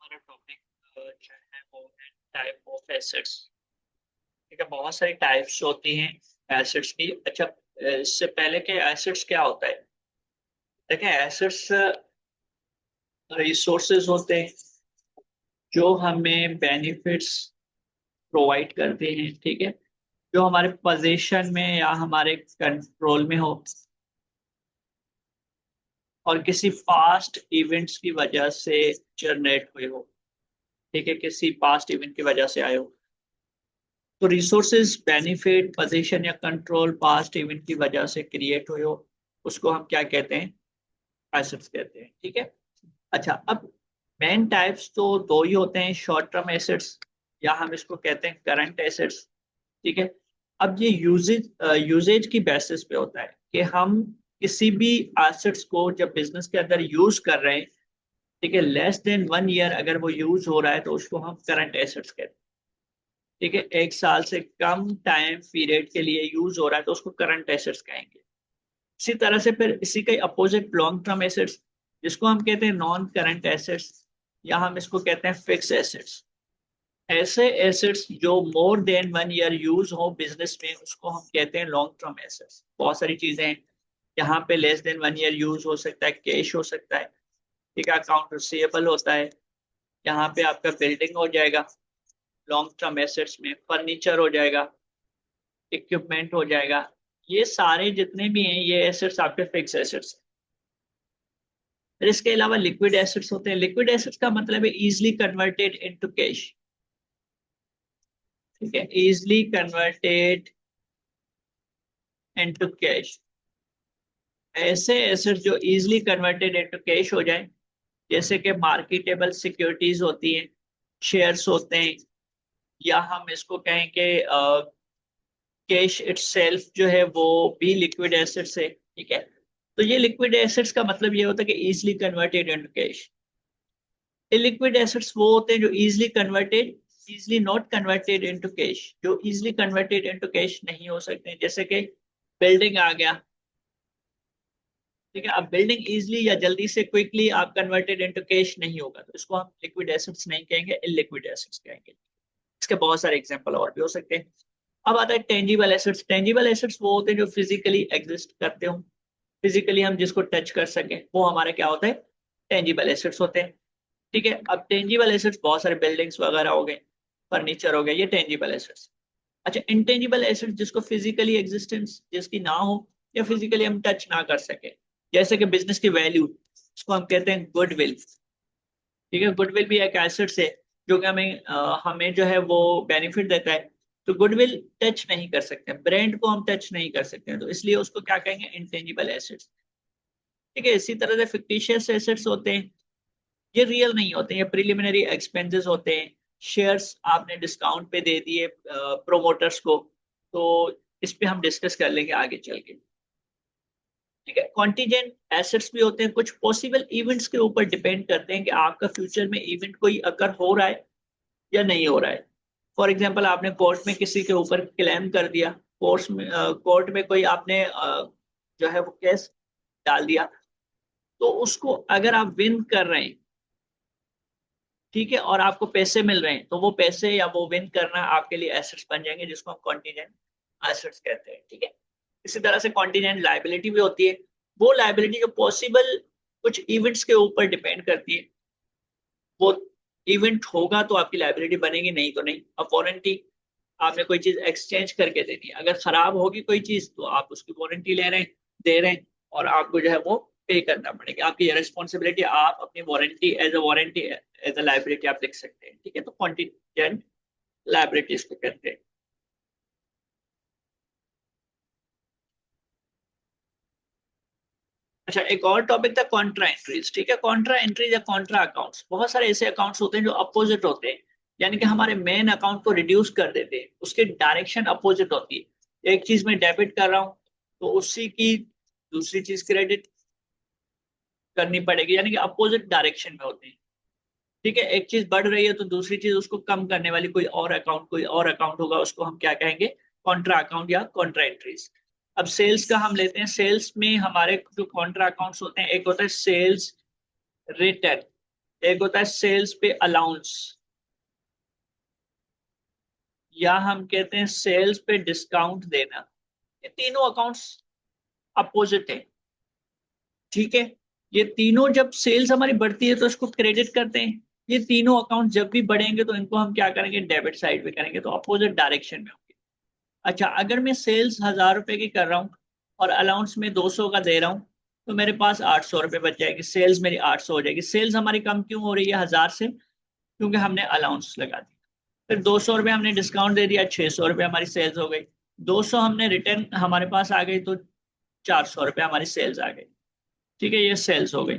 हमारा टॉपिक जो है वो है टाइप ऑफ एसेट्स। ठीक है, बहुत सारी टाइप्स होती हैं एसेट्स की। अच्छा, इससे पहले के एसेट्स क्या होता है? देखें, एसेट्स रिसोर्सेज होते हैं जो हमें बेनिफिट्स प्रोवाइड करते हैं। ठीक है, जो हमारे पोजीशन में या हमारे कंट्रोल में हो और किसी पास्ट इवेंट्स की वजह से जनरेट हुए हो। ठीक है, किसी पास्ट इवेंट की वजह से आए हो। तो रिसोर्सेज, बेनिफिट, पोजीशन या कंट्रोल पास्ट इवेंट की वजह से क्रिएट हुए हो, उसको हम क्या कहते हैं? एसेट्स कहते हैं। ठीक है। अच्छा, अब मेन टाइप्स तो दो ही होते हैं, शॉर्ट टर्म एसेट्स या हम इसको कहते हैं करंट एसेट्स। ठीक है। अब ये यूजेज यूजेज की बेसिस पे होता है कि हम किसी भी एसेट्स को जब बिजनेस के अंदर यूज कर रहे हैं, ठीक है, लेस देन 1 ईयर अगर वो यूज हो रहा है तो उसको हम करंट एसेट्स कहते हैं। ठीक है, 1 साल से कम टाइम पीरियड के लिए यूज हो रहा है तो उसको करंट एसेट्स कहेंगे। इसी तरह से फिर इसी का अपोजिट लॉन्ग टर्म एसेट्स, जिसको हम कहते हैं नॉन करंट एसेट्स या हम इसको कहते हैं फिक्स एसेट्स। ऐसे एसेट्स जो मोर देन 1 ईयर यूज हो बिजनेस में, उसको हम कहते हैं लॉन्ग टर्म एसेट्स। बहुत सारी चीजें हैं यहाँ पे, लेस देन 1 ईयर यूज हो सकता है, कैश हो सकता है, ठीक है, अकाउंट रिसीवेबल होता है, यहाँ पे आपका बिल्डिंग हो जाएगा, लॉन्ग टर्म एसेट्स में फर्नीचर हो जाएगा, इक्विपमेंट हो जाएगा। ये सारे जितने भी हैं ये एसेट्स आपके फिक्स एसेट्स। फिर इसके अलावा लिक्विड एसेट्स होते हैं। लिक्विड एसेट्स का मतलब है इजीली कन्वर्टेड इनटू कैश। ठीक है, इजीली कन्वर्टेड इनटू कैश। ऐसे एसेट्स जो इजीली कन्वर्टेड इनटू कैश हो जाए, जैसे कि मार्केटेबल सिक्योरिटीज होती हैं, शेयर्स होते हैं, या हम इसको कहें कि कैश इटसेल्फ जो है वो भी लिक्विड एसेट्स है। ठीक है, तो ये लिक्विड एसेट्स का मतलब ये होता है कि easily converted into cash. Illiquid assets वो होते हैं जो easily converted, easily not converted into cash, जो इजीली कन्वर्टेड इनटू कैश नहीं हो सकते हैं। जैसे कि बिल्डिंग आ गया, ठीक है, अब बिल्डिंग इजीली या जल्दी से क्विकली आप कन्वर्टेड इनटू कैश नहीं होगा, तो इसको हम लिक्विड एसेट्स नहीं कहेंगे, इलिक्विड एसेट्स कहेंगे। इसके बहुत सारे एग्जांपल और भी हो सकते हैं। अब आता है टेंजिबल एसेट्स। टेंजिबल एसेट्स वो होते हैं जो फिजिकली एग्जिस्ट करते हो, फिजिकली हम जिसको टच कर सकें, वो हमारे क्या होता है? टेंजिबल एसेट्स होते हैं। ठीक है, अब टेंजिबल एसेट्स बहुत सारे बिल्डिंग्स वगैरह हो गए, फर्नीचर हो गया, ये टेंजिबल एसेट्स। अच्छा, इंटेंजिबल एसेट्स जिसको फिजिकली एग्जिस्टेंस जिसकी ना हो या फिजिकली हम टच ना कर सके, जैसे कि बिजनेस की वैल्यू, इसको हम कहते हैं गुडविल। ठीक है, गुडविल भी एक एसेट्स है जो कि हमें जो है वो बेनिफिट देता है। तो गुडविल टच नहीं कर सकते, ब्रांड को हम टच नहीं कर सकते हैं, तो इसलिए उसको क्या कहेंगे? Intangible assets. ठीक है, इसी तरह से फिक्टिशियस एसेट्स होते हैं, ये रियल नहीं होते हैं, ये प्रिलिमिनरी एक्सपेंसेस होते हैं। शेयर्स आपने डिस्काउंट पे दे दिए प्रोमोटर्स को, तो इस पे हम डिस्कस कर लेंगे आगे चल के। ठीक है, कॉन्टीजेंट एसेट्स भी होते हैं, कुछ पॉसिबल इवेंट्स के ऊपर डिपेंड करते हैं कि आपका फ्यूचर में इवेंट कोई अगर हो रहा है या नहीं हो रहा है। फॉर एग्जाम्पल, आपने कोर्ट में किसी के ऊपर क्लेम कर दिया, कोर्ट में कोई आपने जो है वो केस डाल दिया, तो उसको अगर आप विन कर रहे हैं, ठीक है, और आपको पैसे मिल रहे हैं, तो वो पैसे या वो विन करना आपके लिए एसेट्स बन जाएंगे, जिसको हम कॉन्टीजेंट एसेट्स कहते हैं। ठीक है, इसी तरह से कॉन्टीजेंट लायबिलिटी भी होती है, वो लायबिलिटी जो पॉसिबल कुछ इवेंट्स के ऊपर डिपेंड करती है। वो इवेंट होगा तो आपकी लायबिलिटी बनेगी, नहीं तो नहीं। अब वारंटी, आपने कोई चीज एक्सचेंज करके देनी है, अगर खराब होगी कोई चीज तो आप उसकी वारंटी ले रहे हैं, दे रहे हैं, और आपको जो है वो पे करना पड़ेगा। आपकी रिस्पॉन्सिबिलिटी, आप अपनी warranty warranty as a liability आप लिख सकते हैं। ठीक है, तो कॉन्टीजेंट लाइबिलिटीज को कहते हैं। अच्छा, एक और टॉपिक था कॉन्ट्रा एंट्रीज। ठीक है, कॉन्ट्रा एंट्रीज या कॉन्ट्रा अकाउंट्स, बहुत सारे ऐसे अकाउंट्स होते हैं जो अपोजिट होते हैं, यानी कि हमारे मेन अकाउंट को रिड्यूस कर देते हैं, उसकी डायरेक्शन अपोजिट होती है। एक चीज में डेबिट कर रहा हूँ तो उसी की दूसरी चीज क्रेडिट करनी पड़ेगी, यानी कि अपोजिट डायरेक्शन में होती है। ठीक है, एक चीज बढ़ रही है तो दूसरी चीज उसको कम करने वाली कोई और अकाउंट होगा, उसको हम क्या कहेंगे? कॉन्ट्रा अकाउंट या कॉन्ट्रा एंट्रीज। अब सेल्स का हम लेते हैं। सेल्स में हमारे जो कॉन्ट्रा अकाउंट्स होते हैं, एक होता है सेल्स रिटर्न, एक होता है सेल्स पे अलाउंस, या हम कहते हैं सेल्स पे डिस्काउंट देना। ये तीनों अकाउंट्स अपोजिट है, ठीक है। ये तीनों जब सेल्स हमारी बढ़ती है तो इसको क्रेडिट करते हैं, ये तीनों अकाउंट जब भी बढ़ेंगे तो इनको हम क्या करेंगे, डेबिट साइड पे करेंगे, तो अपोजिट डायरेक्शन में होंगे। अच्छा, अगर मैं सेल्स 1,000 रुपए की कर रहा हूँ और अलाउंस में 200 का दे रहा हूँ, तो मेरे पास 800 रुपये बच जाएगी, सेल्स मेरी 800 हो जाएगी। सेल्स हमारी कम क्यों हो रही है 1,000 से, क्योंकि हमने अलाउंस लगा दी। फिर 200 रुपये हमने डिस्काउंट दे दिया, 600 रुपये हमारी सेल्स हो गई। 200 हमने रिटर्न हमारे पास आ गई, तो 400 रुपये हमारी सेल्स आ गई, ठीक है, ये सेल्स हो गई।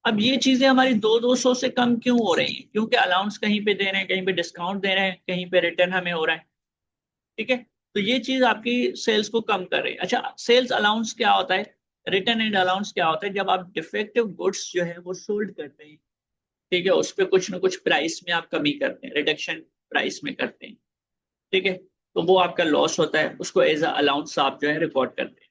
अब ये चीजें हमारी 200 से कम क्यों हो रही हैं, क्योंकि अलाउंस कहीं पे दे रहे हैं, कहीं पे डिस्काउंट दे रहे हैं, कहीं पे रिटर्न हमें हो रहा है, ठीक है। तो ये चीज आपकी सेल्स को कम कर रही है। अच्छा, सेल्स अलाउंस क्या होता है, रिटर्न एंड अलाउंस क्या होता है, जब आप डिफेक्टिव गुड्स जो है वो सोल्ड करते हैं, ठीक है, उस पर कुछ ना कुछ प्राइस में आप कमी करते हैं, रिडक्शन प्राइस में करते हैं, ठीक है, तो वो आपका लॉस होता है, उसको एज अ अलाउंस आप जो है रिकॉर्ड करते हैं।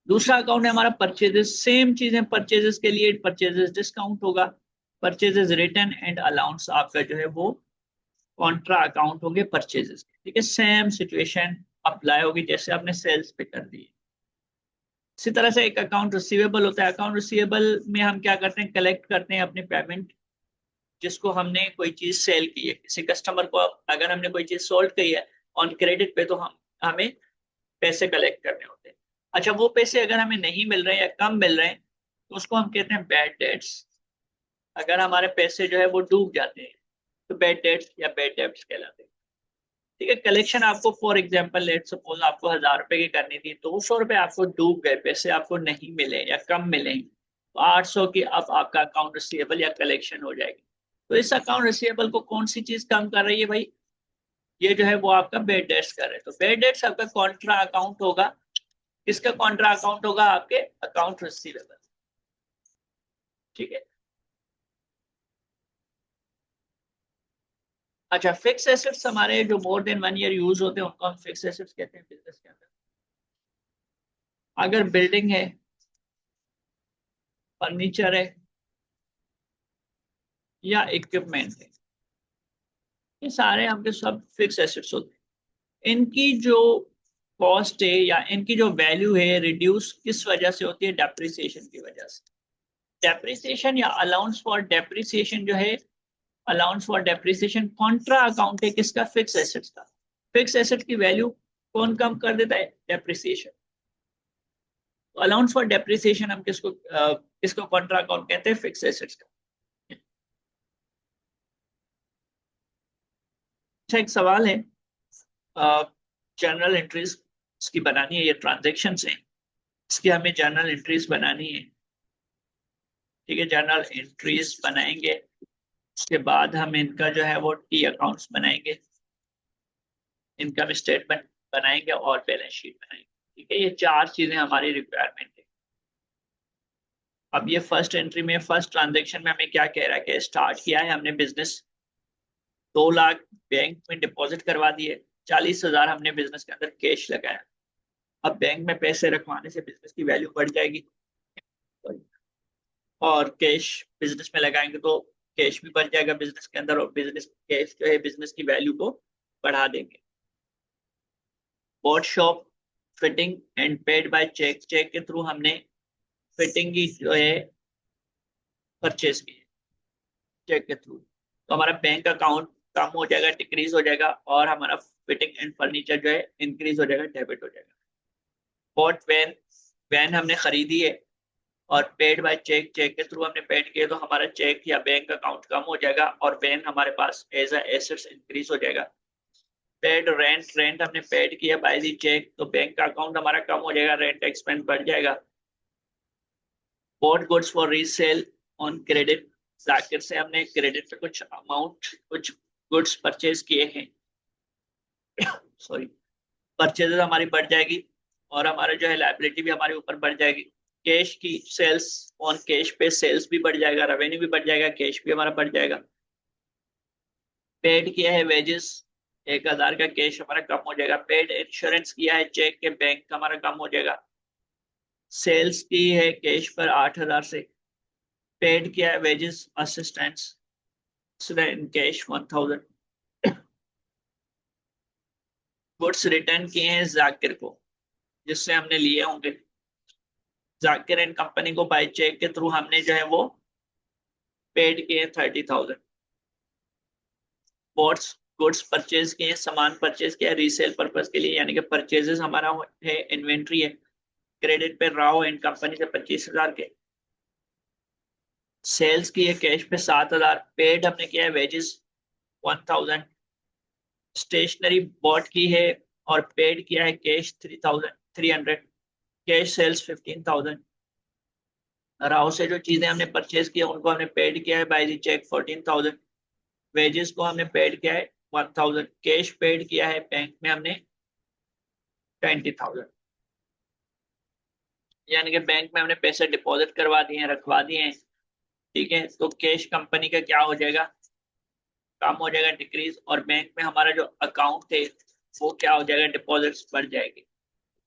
दूसरा अकाउंट है हमारा परचेजेस, सेम चीज है, परचेजेस के लिए परचेजेस डिस्काउंट होगा, परचेजेस रिटर्न एंड अलाउंस आपका जो है वो कॉन्ट्रा अकाउंट होंगे परचेजेस के, ठीक है। सेम सिचुएशन अप्लाई होगी जैसे आपने सेल्स पे कर दी है। इसी तरह से एक अकाउंट रिसीवेबल होता है, अकाउंट रिसीवेबल में हम क्या करते हैं, कलेक्ट करते हैं अपनी पेमेंट, जिसको हमने कोई चीज सेल की है किसी कस्टमर को, अगर हमने कोई चीज सोल्ड की है ऑन क्रेडिट पे, तो हम हमें पैसे कलेक्ट करने होते हैं। अच्छा, वो पैसे अगर हमें नहीं मिल रहे हैं या कम मिल रहे हैं, तो उसको हम कहते हैं बैड डेट्स। अगर हमारे पैसे जो है वो डूब जाते हैं, तो बैड डेट्स या बैड डेब्ट्स कहलाते हैं, ठीक है। कलेक्शन आपको फॉर एग्जांपल लेट सपोज आपको 1,000 रुपए की करनी थी, 200 रुपए आपको डूब गए, पैसे आपको नहीं मिले या कम मिले, तो 800 की अब आपका अकाउंट रिसीवेबल या कलेक्शन हो जाएगी। तो इस अकाउंट रिसीवेबल को कौन सी चीज कम कर रही है भाई, ये जो है वो आपका बेड डेट्स कर रहे हैं। तो बेड डेट्स आपका कॉन्ट्रा अकाउंट होगा, किसका कॉन्ट्रा अकाउंट होगा, आपके अकाउंट रिसीवेबल, ठीक है। अच्छा, फिक्स एसेट्स हमारे जो मोर देन 1 ईयर यूज होते हैं उनको हम फिक्स एसेट्स कहते हैं बिजनेस के अंदर। अगर बिल्डिंग है, फर्नीचर है, या इक्विपमेंट है, ये सारे आपके सब फिक्स एसेट्स होते हैं। इनकी जो कॉस्ट है या इनकी जो वैल्यू है रिड्यूस किस वजह से होती है, डेप्रिसिएशन की वजह से। डेप्रिसिएशन या अलाउंस फॉर डेप्रिसिएशन जो है, allowance for depreciation Contra account है किसका, फिक्स एसेट्स का। फिक्स एसेट की वैल्यू कौन कम कर देता है, डेप्रिसिएशन। अलाउंस फॉर डेप्रिसिएशन हम किसको कॉन्ट्रा अकाउंट कहते हैं, फिक्स एसेट्स का। अच्छा, एक सवाल है, जनरल एंट्रीज इसकी बनानी है, ये ट्रांजेक्शन है, इसकी हमें जर्नल एंट्रीज बनानी है, ठीक है। जर्नल एंट्रीज बनाएंगे, उसके बाद हम इनका जो है वो टी अकाउंट्स बनाएंगे, इनकम स्टेटमेंट बनाएंगे और बैलेंस शीट बनाएंगे, ठीक है। ये चार चीजें हमारी रिक्वायरमेंट है। अब ये फर्स्ट एंट्री में, फर्स्ट ट्रांजेक्शन में हमें क्या कह रहा है कि स्टार्ट किया है हमने बिजनेस, 2 लाख बैंक में डिपॉजिट करवा दिए, 40,000 हमने बिजनेस के अंदर कैश लगाया। अब बैंक में पैसे रखवाने से बिजनेस की वैल्यू बढ़ जाएगी, और कैश बिजनेस में लगाएंगे तो कैश भी बढ़ जाएगा बिजनेस के अंदर, और बिजनेस कैश जो है बिजनेस की वैल्यू को बढ़ा देंगे। Bought shop fitting and paid by cheque, cheque के थ्रू हमने फिटिंग की जो है परचेज की चेक के थ्रू, तो हमारा बैंक अकाउंट कम हो जाएगा, डिक्रीज हो जाएगा, और हमारा फिटिंग एंड फर्नीचर जो है इंक्रीज हो जाएगा, डेबिट हो जाएगा। बॉट वैन, वैन हमने खरीदी है और पेड बाय चेक, चेक के थ्रू हमने पेड किया, तो हमारा चेक या बैंक अकाउंट कम हो जाएगा और वैन हमारे पास एज अ एसेट्स इंक्रीज हो जाएगा। पेड रेंट, रेंट हमने पेड किया बाय दी चेक, तो बैंक का अकाउंट हमारा कम हो जाएगा, रेंट एक्सपेंस बढ़ जाएगा। Bought goods for resale on credit, Zakir से हमने क्रेडिट पे कुछ अमाउंट, कुछ गुड्स परचेज किए हैं, सॉरी, परचेजेस हमारी बढ़ जाएगी, और हमारा जो है लाइबिलिटी भी हमारे ऊपर बढ़ जाएगी। कैश की सेल्स, ऑन कैश पे सेल्स भी बढ़ जाएगा, रेवेन्यू भी बढ़ जाएगा, कैश भी हमारा बढ़ जाएगा। पेड किया है वेजेस, 1,000 का कैश हमारा कम हो जाएगा। पेड इंश्योरेंस किया है चेक के, बैंक हमारा कम हो जाएगा। सेल्स की है कैश पर 8,000 से, पेड किया है wages assistants in cash 1000। Goods return किए हैं जाकिर को, जिससे हमने लिए होंगे। जाकिर एंड कंपनी को बाय चेक के थ्रू हमने जो है वो पेड किए 30,000। बोट्स गुड्स परचेज किए, सामान परचेज किया रीसेल पर्पज के लिए, यानी कि परचेजेस हमारा है, इन्वेंट्री है। क्रेडिट पे राव एंड कंपनी से 25,000 के। सेल्स की है कैश पे 7,000। पेड हमने किया है वेजेस 1,000। स्टेशनरी बॉट की है और पेड किया है कैश 3,300। Cash sales 15,000। राव से जो चीजें हमने परचेज किया उनको हमने पेड किया है बाय द चेक 14,000। वेजेस को हमने पेड किया है 1,000। कैश पेड किया है बैंक में हमने 20,000। यानी कि बैंक में हमने पैसे डिपॉजिट करवा दिए हैं, रखवा दिए हैं। ठीक है, तो कैश कंपनी का क्या हो जाएगा, कम हो जाएगा, डिक्रीज। और बैंक में हमारा जो अकाउंट थे वो क्या हो जाएगा, डिपॉजिट्स बढ़ जाएगी।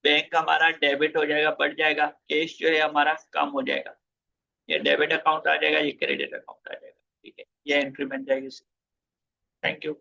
बैंक हमारा डेबिट हो जाएगा, बढ़ जाएगा। कैश जो है हमारा कम हो जाएगा। ये डेबिट अकाउंट आ जाएगा, ये क्रेडिट अकाउंट आ जाएगा। ठीक है, ये एंट्री बन जाएगी। Thank you.